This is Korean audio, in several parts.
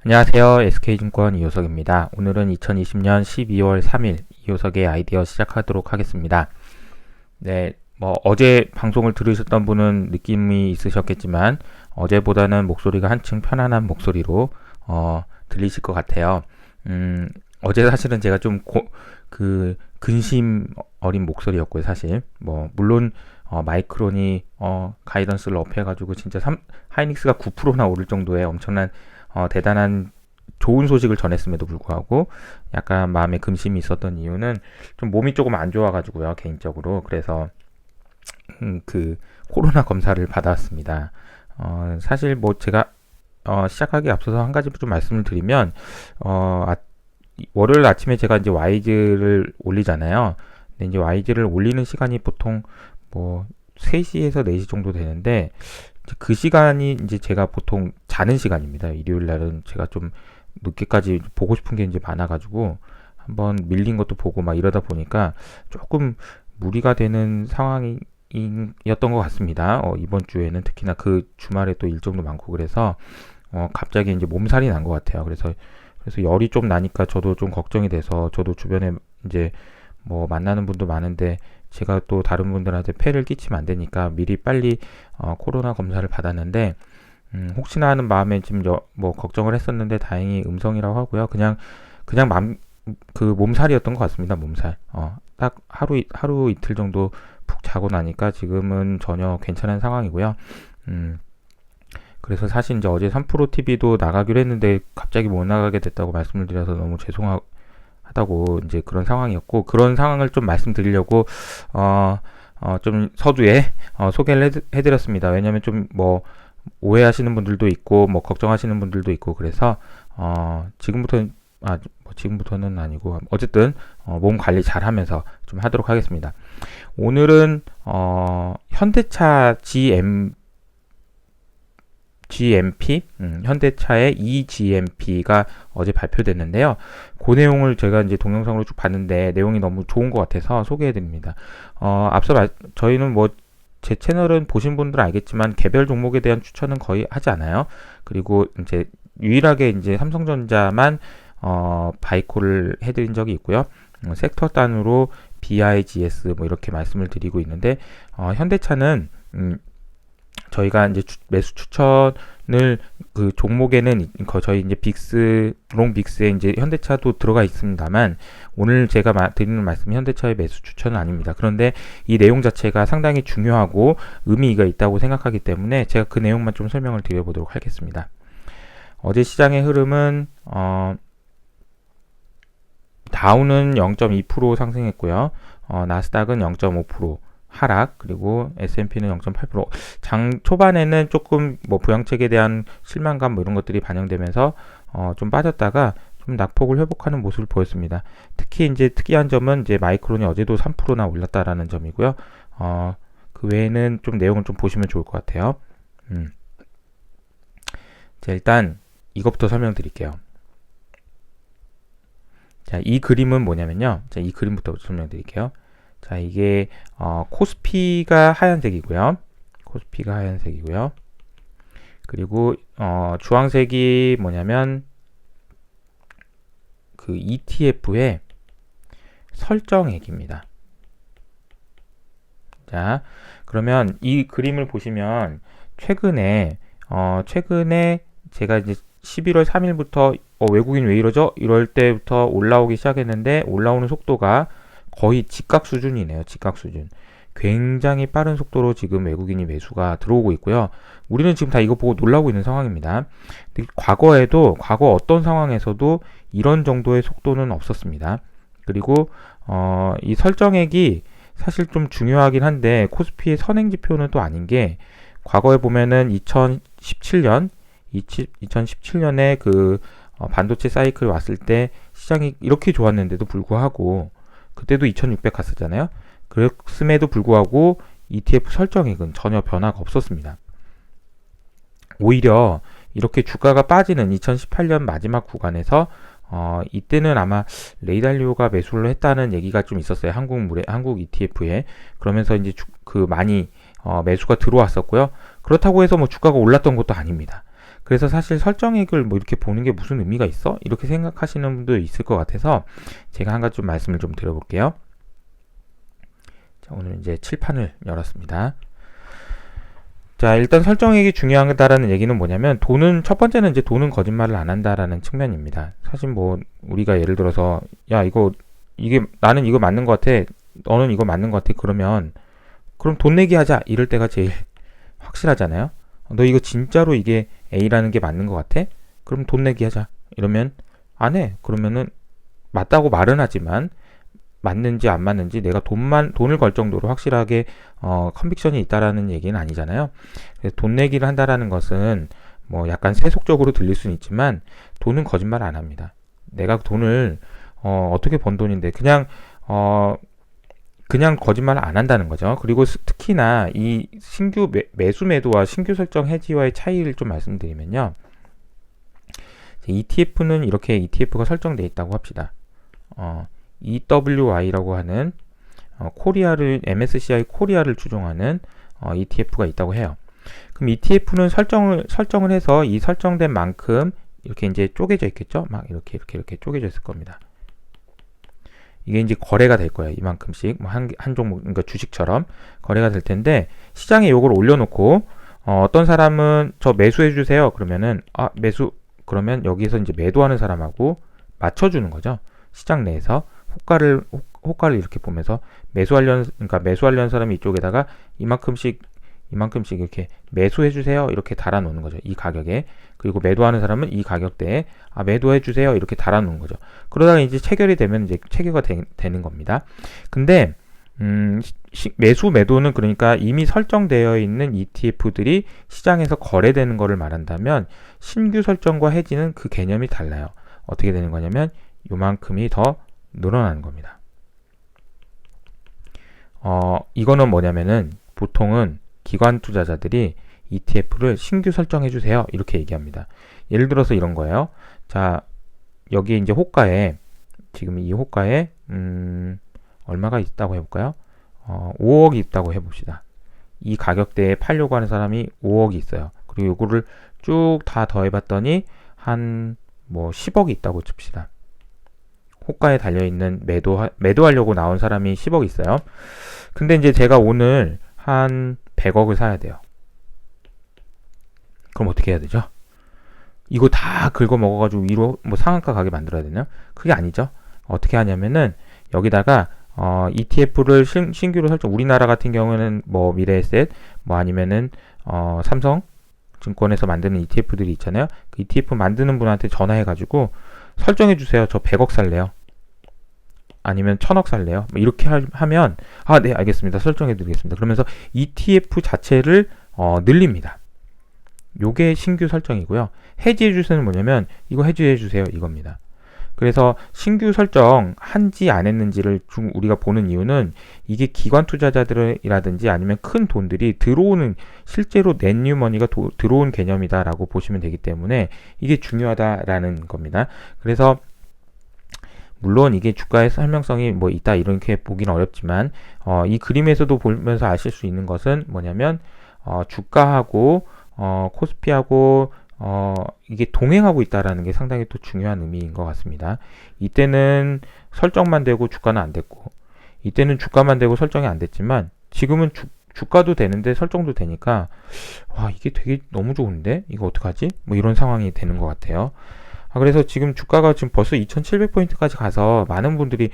안녕하세요. SK증권 이효석입니다. 오늘은 2020년 12월 3일 이효석의 아이디어 시작하도록 하겠습니다. 네, 어제 방송을 들으셨던 분은 느낌이 있으셨겠지만 어제보다는 목소리가 한층 편안한 목소리로 들리실 것 같아요. 어제 사실은 제가 좀 근심 어린 목소리였고요. 사실 물론 마이크론이 가이던스를 업해가지고 진짜 하이닉스가 9%나 오를 정도의 엄청난 대단한 좋은 소식을 전했음에도 불구하고 약간 마음에 금심이 있었던 이유는 좀 몸이 조금 안 좋아가지고요, 개인적으로. 그래서 그 코로나 검사를 받았습니다. 사실 제가 시작하기 앞서서 한 가지 좀 말씀을 드리면 월요일 아침에 제가 이제 와이즈를 올리잖아요. 근데 이제 와이즈를 올리는 시간이 보통 3시에서 4시 정도 되는데 그 시간이 이제 제가 보통 자는 시간입니다. 일요일 날은 제가 좀 늦게까지 보고 싶은 게 이제 많아가지고 한번 밀린 것도 보고 막 이러다 보니까 조금 무리가 되는 상황이었던 것 같습니다. 이번 주에는 특히나 그 주말에 또 일정도 많고 그래서 갑자기 이제 몸살이 난 것 같아요. 그래서 열이 좀 나니까 저도 좀 걱정이 돼서 저도 주변에 이제 만나는 분도 많은데 제가 또 다른 분들한테 폐를 끼치면 안 되니까 미리 빨리 코로나 검사를 받았는데 혹시나 하는 마음에 지금 걱정을 했었는데 다행히 음성이라고 하고요. 그냥 몸살이었던 것 같습니다. 몸살. 딱 하루 이틀 정도 푹 자고 나니까 지금은 전혀 괜찮은 상황이고요. 그래서 사실 이제 어제 3프로 TV도 나가기로 했는데 갑자기 못 나가게 됐다고 말씀을 드려서 너무 죄송하다고 이제 그런 상황이었고, 그런 상황을 좀 말씀드리려고 좀 서두에 소개를 해드렸습니다. 왜냐면 좀 오해하시는 분들도 있고 걱정하시는 분들도 있고 그래서 지금부터는 아니고 어쨌든 몸 관리 잘 하면서 좀 하도록 하겠습니다. 오늘은 현대차 GMP, 현대차의 eGMP가 어제 발표됐는데요. 그 내용을 제가 이제 동영상으로 쭉 봤는데 내용이 너무 좋은 것 같아서 소개해드립니다. 앞서 저희는 제 채널은 보신 분들은 알겠지만 개별 종목에 대한 추천은 거의 하지 않아요. 그리고 이제 유일하게 이제 삼성전자만 바이콜을 해드린 적이 있고요. 섹터 단으로 BIGS 이렇게 말씀을 드리고 있는데 현대차는 저희가 이제 매수 추천을 그 종목에는 저희 이제 롱빅스에 이제 현대차도 들어가 있습니다만 오늘 제가 드리는 말씀은 현대차의 매수 추천은 아닙니다. 그런데 이 내용 자체가 상당히 중요하고 의미가 있다고 생각하기 때문에 제가 그 내용만 좀 설명을 드려보도록 하겠습니다. 어제 시장의 흐름은 다우는 0.2% 상승했고요. 나스닥은 0.5% 하락, 그리고 S&P는 0.8%. 장 초반에는 조금 부양책에 대한 실망감 이런 것들이 반영되면서 좀 빠졌다가 좀 낙폭을 회복하는 모습을 보였습니다. 특히 이제 특이한 점은 이제 마이크론이 어제도 3%나 올랐다라는 점이고요. 그 외에는 좀 내용을 좀 보시면 좋을 것 같아요. 자, 일단 이것부터 설명드릴게요. 자, 이 그림은 뭐냐면요. 자, 이 그림부터 설명드릴게요. 자, 이게 코스피가 하얀색이고요. 그리고 주황색이 뭐냐면 그 ETF의 설정액입니다. 자, 그러면 이 그림을 보시면 최근에 제가 이제 11월 3일부터 외국인 왜 이러죠? 이럴 때부터 올라오기 시작했는데 올라오는 속도가 거의 직각 수준이네요. 직각 수준. 굉장히 빠른 속도로 지금 외국인이 매수가 들어오고 있고요. 우리는 지금 다 이거 보고 놀라고 있는 상황입니다. 과거 어떤 상황에서도 이런 정도의 속도는 없었습니다. 그리고 이 설정액이 사실 좀 중요하긴 한데 코스피의 선행지표는 또 아닌 게 과거에 보면은 2017년에 그 반도체 사이클 왔을 때 시장이 이렇게 좋았는데도 불구하고 그때도 2600 갔었잖아요. 그랬음에도 불구하고 ETF 설정액은 전혀 변화가 없었습니다. 오히려 이렇게 주가가 빠지는 2018년 마지막 구간에서 이때는 아마 레이달리오가 매수를 했다는 얘기가 좀 있었어요. 한국 ETF에. 그러면서 이제 많이 매수가 들어왔었고요. 그렇다고 해서 주가가 올랐던 것도 아닙니다. 그래서 사실 설정액을 뭐 이렇게 보는 게 무슨 의미가 있어? 이렇게 생각하시는 분도 있을 것 같아서 제가 한 가지 좀 말씀을 좀 드려볼게요. 자, 오늘 이제 칠판을 열었습니다. 자, 일단 설정액이 중요하다라는 얘기는 뭐냐면 첫 번째는 이제 돈은 거짓말을 안 한다라는 측면입니다. 사실 뭐 우리가 예를 들어서 야, 나는 이거 맞는 것 같아. 너는 이거 맞는 것 같아. 그럼 돈 내기 하자. 이럴 때가 제일 확실하잖아요. 너 이거 진짜로 이게 A라는 게 맞는 것 같아? 그럼 돈 내기 하자. 이러면 안 해. 그러면은 맞다고 말은 하지만 맞는지 안 맞는지 내가 돈을 걸 정도로 확실하게 컨빅션이 있다라는 얘기는 아니잖아요. 그래서 돈 내기를 한다라는 것은 뭐 약간 세속적으로 들릴 수는 있지만 돈은 거짓말 안 합니다. 내가 돈을 어떻게 번 돈인데 그냥 거짓말 안 한다는 거죠. 그리고 특히나 이 신규 매수 매도와 신규 설정 해지와의 차이를 좀 말씀드리면요. ETF는 이렇게 ETF가 설정되어 있다고 합시다. EWY라고 하는 MSCI 코리아를 추종하는 ETF가 있다고 해요. 그럼 ETF는 설정을 해서 이 설정된 만큼 이렇게 이제 쪼개져 있겠죠? 막 이렇게 쪼개져 있을 겁니다. 이게 이제 거래가 될 거예요. 이만큼씩 한 종목, 그러니까 주식처럼 거래가 될 텐데 시장에 요걸 올려놓고 어떤 사람은 저 매수해 주세요. 그러면은 매수, 그러면 여기서 이제 매도하는 사람하고 맞춰주는 거죠. 시장 내에서 호가를 이렇게 보면서 매수하려는 사람이 이쪽에다가 이만큼씩 이렇게 매수해 주세요. 이렇게 달아 놓는 거죠. 이 가격에. 그리고 매도하는 사람은 이 가격대에 매도해 주세요. 이렇게 달아 놓는 거죠. 그러다가 이제 체결이 되면 이제 체결가 되는 겁니다. 근데 매도는 그러니까 이미 설정되어 있는 ETF들이 시장에서 거래되는 것을 말한다면 신규 설정과 해지는 그 개념이 달라요. 어떻게 되는 거냐면 요만큼이 더 늘어나는 겁니다. 이거는 뭐냐면은 보통은 기관 투자자들이 ETF를 신규 설정해 주세요. 이렇게 얘기합니다. 예를 들어서 이런 거예요. 자, 여기 이제 지금 이 호가에 얼마가 있다고 해볼까요? 5억이 있다고 해봅시다. 이 가격대에 팔려고 하는 사람이 5억이 있어요. 그리고 요거를 쭉 다 더해봤더니 한 뭐 10억이 있다고 칩시다. 호가에 달려있는 매도하려고 나온 사람이 10억 있어요. 근데 이제 제가 오늘 한 100억을 사야 돼요. 그럼 어떻게 해야 되죠? 이거 다 긁어 먹어가지고 위로 뭐 상한가 가게 만들어야 되나? 그게 아니죠. 어떻게 하냐면은 여기다가 ETF를 신규로 설정, 우리나라 같은 경우는 뭐 미래에셋, 뭐 아니면은 삼성 증권에서 만드는 ETF들이 있잖아요. 그 ETF 만드는 분한테 전화해가지고 설정해 주세요. 저 100억 살래요. 아니면 1000억 살래요. 뭐 이렇게 하면 네, 알겠습니다. 설정해 드리겠습니다. 그러면서 ETF 자체를 늘립니다. 요게 신규 설정이고요. 해지해 주세요는 뭐냐면 이거 해지해 주세요. 이겁니다. 그래서 신규 설정 한지 안 했는지를 우리가 보는 이유는 이게 기관 투자자들이라든지 아니면 큰 돈들이 실제로 넷뉴머니가 들어온 개념이다라고 보시면 되기 때문에 이게 중요하다라는 겁니다. 그래서 물론 이게 주가의 설명성이 뭐 있다 이렇게 보기는 어렵지만 이 그림에서도 보면서 아실 수 있는 것은 뭐냐면 주가하고 코스피하고 이게 동행하고 있다라는 게 상당히 또 중요한 의미인 것 같습니다. 이때는 설정만 되고 주가는 안 됐고, 이때는 주가만 되고 설정이 안 됐지만 지금은 주가도 되는데 설정도 되니까 이게 되게 너무 좋은데 이거 어떡하지? 뭐 이런 상황이 되는 것 같아요. 그래서 지금 주가가 지금 벌써 2700포인트까지 가서 많은 분들이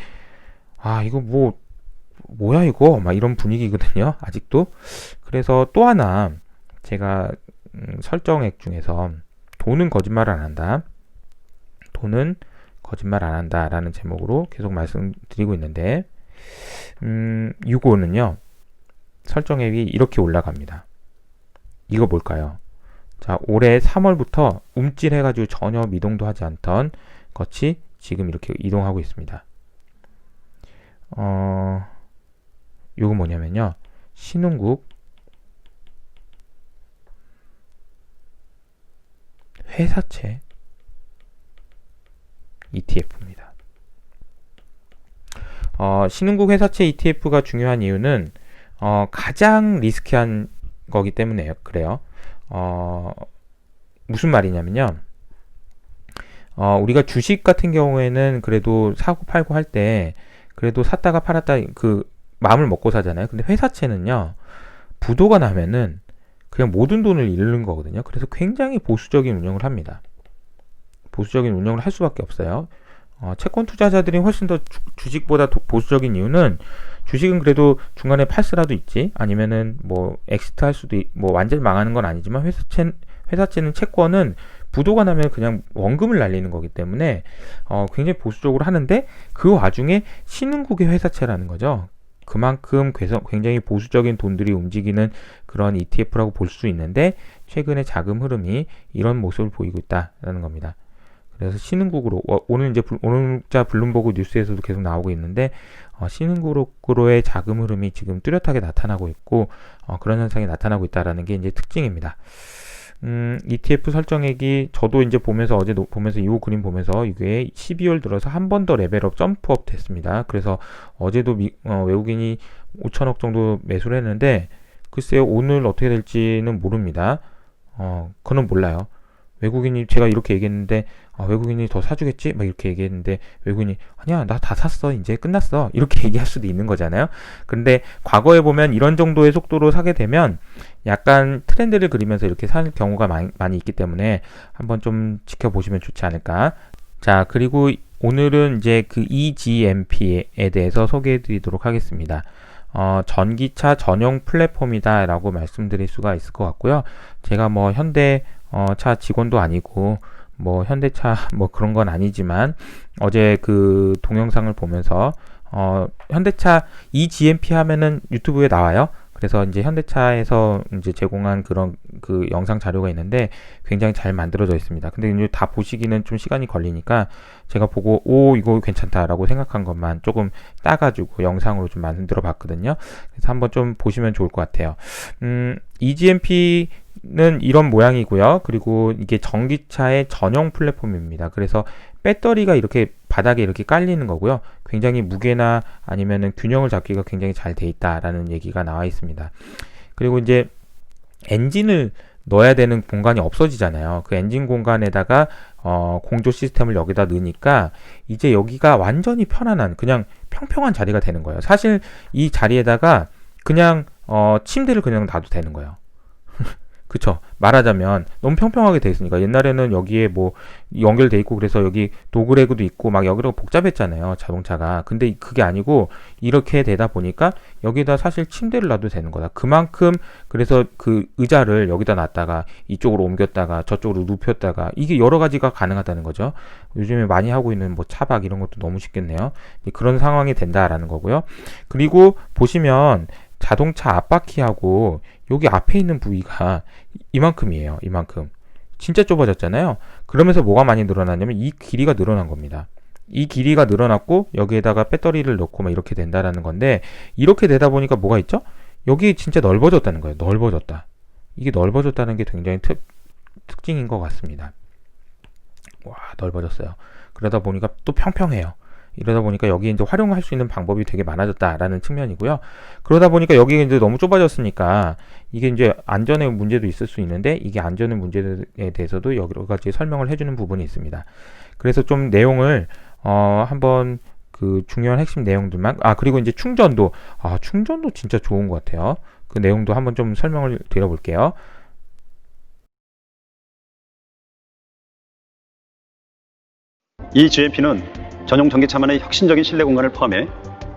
이거 뭐야 이거 막 이런 분위기거든요. 아직도. 그래서 또 하나 제가 설정액 중에서 돈은 거짓말 안 한다. 돈은 거짓말 안 한다 라는 제목으로 계속 말씀드리고 있는데 이거는요 설정액이 이렇게 올라갑니다. 이거 뭘까요? 자, 올해 3월부터 움찔해가지고 전혀 미동도 하지 않던 것이 지금 이렇게 이동하고 있습니다. 요거 뭐냐면요 신흥국 회사채 ETF입니다. 신흥국 회사채 ETF가 중요한 이유는 가장 리스키한 거기 때문에 그래요. 무슨 말이냐면요. 우리가 주식 같은 경우에는 그래도 사고 팔고 할 때 그래도 샀다가 팔았다 그 마음을 먹고 사잖아요. 근데 회사채는요, 부도가 나면은 그냥 모든 돈을 잃는 거거든요. 그래서 굉장히 보수적인 운영을 합니다. 보수적인 운영을 할 수밖에 없어요. 채권 투자자들이 훨씬 더 주식보다 보수적인 이유는, 주식은 그래도 중간에 팔 수라도 있지, 아니면은 뭐 엑시트 할 수도 뭐 완전히 망하는 건 아니지만, 회사채는 채권은 부도가 나면 그냥 원금을 날리는 거기 때문에 굉장히 보수적으로 하는데, 그 와중에 신흥국의 회사채라는 거죠. 그만큼 굉장히 보수적인 돈들이 움직이는 그런 ETF라고 볼 수 있는데, 최근에 자금 흐름이 이런 모습을 보이고 있다라는 겁니다. 그래서 신흥국으로, 오늘 오늘자 블룸버그 뉴스에서도 계속 나오고 있는데, 신흥국으로의 자금 흐름이 지금 뚜렷하게 나타나고 있고, 그런 현상이 나타나고 있다라는 게 이제 특징입니다. ETF 설정액이, 저도 이제 보면서, 어제 보면서, 이후 그림 보면서 이게 12월 들어서 한 번 더 레벨업, 점프업 됐습니다. 그래서 어제도 외국인이 5천억 정도 매수를 했는데, 글쎄요, 오늘 어떻게 될지는 모릅니다. 그건 몰라요. 외국인이, 제가 이렇게 얘기했는데, 외국인이 더 사주겠지? 막 이렇게 얘기했는데, 외국인이, 아니야, 나 다 샀어. 이제 끝났어. 이렇게 얘기할 수도 있는 거잖아요. 근데 과거에 보면 이런 정도의 속도로 사게 되면 약간 트렌드를 그리면서 이렇게 사는 경우가 많이 있기 때문에 한번 좀 지켜보시면 좋지 않을까. 자, 그리고 오늘은 이제 그 eGMP에 대해서 소개해 드리도록 하겠습니다. 전기차 전용 플랫폼이다 라고 말씀드릴 수가 있을 것 같고요. 제가 뭐 현대 차 직원도 아니고 뭐 현대차 뭐 그런 건 아니지만, 어제 그 동영상을 보면서 현대차 eGMP 하면은 유튜브에 나와요. 그래서 이제 현대차에서 이제 제공한 그런 그 영상 자료가 있는데 굉장히 잘 만들어져 있습니다. 근데 이제 다 보시기는 좀 시간이 걸리니까 제가 보고 이거 괜찮다라고 생각한 것만 조금 따가지고 영상으로 좀 만들어 봤거든요. 그래서 한번 좀 보시면 좋을 것 같아요. eGMP는 이런 모양이고요. 그리고 이게 전기차의 전용 플랫폼입니다. 그래서 배터리가 이렇게 바닥에 이렇게 깔리는 거고요. 굉장히 무게나 아니면은 균형을 잡기가 굉장히 잘 돼 있다라는 얘기가 나와 있습니다. 그리고 이제 엔진을 넣어야 되는 공간이 없어지잖아요. 그 엔진 공간에다가 공조 시스템을 여기다 넣으니까 이제 여기가 완전히 편안한, 그냥 평평한 자리가 되는 거예요. 사실 이 자리에다가 그냥 침대를 그냥 놔도 되는 거예요. 그쵸. 말하자면 너무 평평하게 돼 있으니까. 옛날에는 여기에 뭐 연결돼 있고, 그래서 여기 도그레그도 있고 막 여기로 복잡했잖아요, 자동차가. 근데 그게 아니고 이렇게 되다 보니까 여기다 사실 침대를 놔도 되는 거다. 그만큼, 그래서 그 의자를 여기다 놨다가 이쪽으로 옮겼다가 저쪽으로 눕혔다가, 이게 여러 가지가 가능하다는 거죠. 요즘에 많이 하고 있는 뭐 차박 이런 것도 너무 쉽겠네요. 그런 상황이 된다라는 거고요. 그리고 보시면 자동차 앞바퀴하고 여기 앞에 있는 부위가 이만큼이에요. 이만큼. 진짜 좁아졌잖아요. 그러면서 뭐가 많이 늘어났냐면 이 길이가 늘어난 겁니다. 이 길이가 늘어났고 여기에다가 배터리를 넣고 막 이렇게 된다라는 건데, 이렇게 되다 보니까 뭐가 있죠? 여기 진짜 넓어졌다는 거예요. 넓어졌다. 이게 넓어졌다는 게 굉장히 특징인 것 같습니다. 와, 넓어졌어요. 그러다 보니까 또 평평해요. 이러다 보니까 여기 이제 활용할 수 있는 방법이 되게 많아졌다라는 측면이고요. 그러다 보니까 여기 이제 너무 좁아졌으니까 이게 이제 안전의 문제도 있을 수 있는데, 이게 안전의 문제에 대해서도 여러 가지 설명을 해주는 부분이 있습니다. 그래서 좀 내용을 한번 그 중요한 핵심 내용들만, 그리고 이제 충전도 진짜 좋은 것 같아요. 그 내용도 한번 좀 설명을 드려볼게요. 이 GMP는 전용 전기차만의 혁신적인 실내 공간을 포함해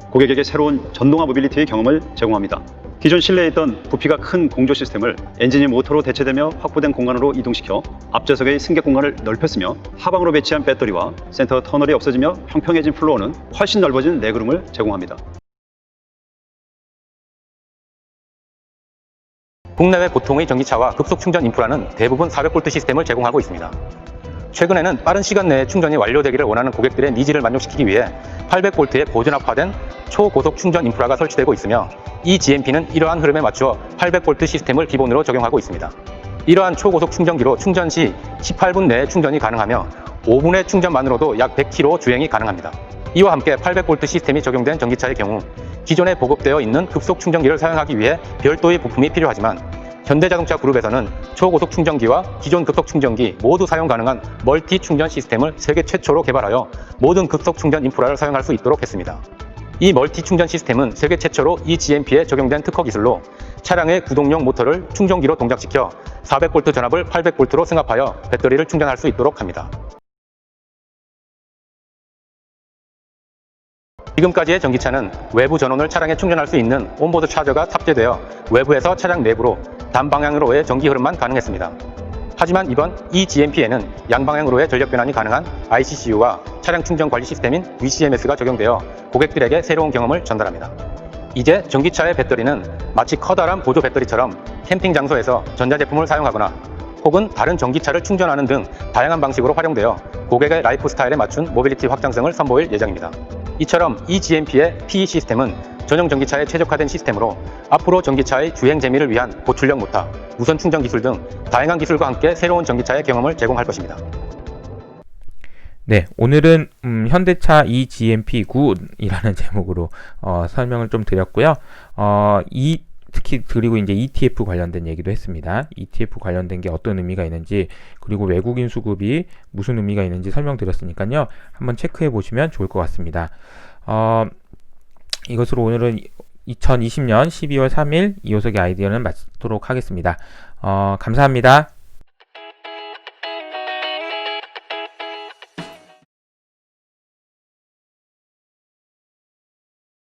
고객에게 새로운 전동화 모빌리티의 경험을 제공합니다. 기존 실내에 있던 부피가 큰 공조 시스템을 엔진이 모터로 대체되며 확보된 공간으로 이동시켜 앞좌석의 승객 공간을 넓혔으며, 하방으로 배치한 배터리와 센터 터널이 없어지며 평평해진 플로어는 훨씬 넓어진 레그룸을 제공합니다. 국내외 보통의 전기차와 급속 충전 인프라는 대부분 400V 시스템을 제공하고 있습니다. 최근에는 빠른 시간 내에 충전이 완료되기를 원하는 고객들의 니즈를 만족시키기 위해 800V의 고전압화된 초고속 충전 인프라가 설치되고 있으며, 이 GMP는 이러한 흐름에 맞추어 800V 시스템을 기본으로 적용하고 있습니다. 이러한 초고속 충전기로 충전 시 18분 내에 충전이 가능하며 5분의 충전만으로도 약 100km 주행이 가능합니다. 이와 함께 800V 시스템이 적용된 전기차의 경우 기존에 보급되어 있는 급속 충전기를 사용하기 위해 별도의 부품이 필요하지만, 현대자동차 그룹에서는 초고속 충전기와 기존 급속 충전기 모두 사용 가능한 멀티 충전 시스템을 세계 최초로 개발하여 모든 급속 충전 인프라를 사용할 수 있도록 했습니다. 이 멀티 충전 시스템은 세계 최초로 eGMP에 적용된 특허 기술로 차량의 구동용 모터를 충전기로 동작시켜 400V 전압을 800V로 승합하여 배터리를 충전할 수 있도록 합니다. 지금까지의 전기차는 외부 전원을 차량에 충전할 수 있는 온보드 차저가 탑재되어 외부에서 차량 내부로 단방향으로의 전기 흐름만 가능했습니다. 하지만 이번 eGMP에는 양방향으로의 전력 변환이 가능한 ICCU와 차량 충전 관리 시스템인 VCMS가 적용되어 고객들에게 새로운 경험을 전달합니다. 이제 전기차의 배터리는 마치 커다란 보조 배터리처럼 캠핑 장소에서 전자제품을 사용하거나 혹은 다른 전기차를 충전하는 등 다양한 방식으로 활용되어 고객의 라이프 스타일에 맞춘 모빌리티 확장성을 선보일 예정입니다. 이처럼 eGMP의 PE 시스템은 전용 전기차에 최적화된 시스템으로 앞으로 전기차의 주행 재미를 위한 고출력 모터, 무선 충전 기술 등 다양한 기술과 함께 새로운 전기차의 경험을 제공할 것입니다. 네, 오늘은 현대차 eGMP9이라는 제목으로 설명을 좀 드렸고요. 특히 그리고 이제 ETF 관련된 얘기도 했습니다. ETF 관련된 게 어떤 의미가 있는지, 그리고 외국인 수급이 무슨 의미가 있는지 설명드렸으니까요. 한번 체크해 보시면 좋을 것 같습니다. 이것으로 오늘은 2020년 12월 3일 이호석의 아이디어는 마치도록 하겠습니다. 감사합니다.